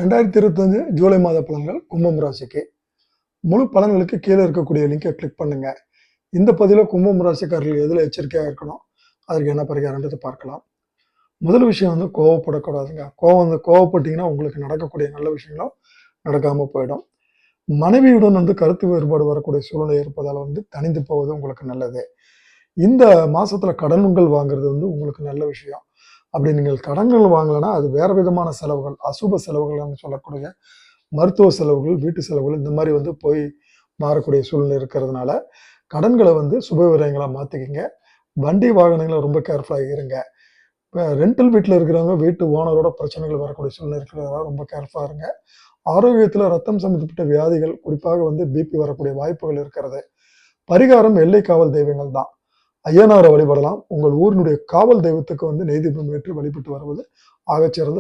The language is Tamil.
2025 ஜூலை மாத பலன்கள் கும்பம் ராசிக்கு. முழு பலன்களுக்கு கீழே இருக்கக்கூடிய லிங்கை கிளிக் பண்ணுங்க. இந்த பதிவில் கும்பம் ராசிக்காரர்கள் எதில் எச்சரிக்கையாக இருக்கணும், அதற்கு என்ன பரிகாரம்ன்றது பார்க்கலாம். முதல் விஷயம் வந்து கோவப்படக்கூடாதுங்க. கோவப்பட்டீங்கன்னா உங்களுக்கு நடக்கக்கூடிய நல்ல விஷயங்களும் நடக்காமல் போயிடும். மனைவியுடன் வந்து கருத்து வேறுபாடு வரக்கூடிய சூழ்நிலை இருப்பதால் வந்து தனிந்து போவது உங்களுக்கு நல்லது. இந்த மாசத்துல கடன்கள் வாங்குறது வந்து உங்களுக்கு நல்ல விஷயம். அப்படி நீங்கள் கடன்கள் வாங்கலைன்னா அது வேற விதமான செலவுகள், அசுப செலவுகள்னு சொல்லக்கூடிய மருத்துவ செலவுகள், வீட்டு செலவுகள் இந்த மாதிரி வந்து போய் மாறக்கூடிய சூழ்நிலை இருக்கிறதுனால கடன்களை வந்து சுப விரயங்களா மாத்திக்கிங்க. வண்டி வாகனங்களை ரொம்ப கேர்ஃபுல்லாக இருங்க. இப்போ ரெண்டல் வீட்டில் இருக்கிறவங்க வீட்டு ஓனரோட பிரச்சனைகள் வரக்கூடிய சூழ்நிலை இருக்கிறதால ரொம்ப கேர்ஃபுல்லாக இருங்க. ஆரோக்கியத்தில் ரத்தம் சம்பந்தப்பட்ட வியாதிகள், குறிப்பாக வந்து பிபி வரக்கூடிய வாய்ப்புகள் இருக்கிறது. பரிகாரம் எல்லை காவல் தெய்வங்கள் தான். ஐயனாரை வழிபடலாம். உங்கள் ஊரினுடைய காவல் தெய்வத்துக்கு வந்து நெய் தீபம் ஏற்றி வழிபட்டு வருவது ஆகச்சிறந்த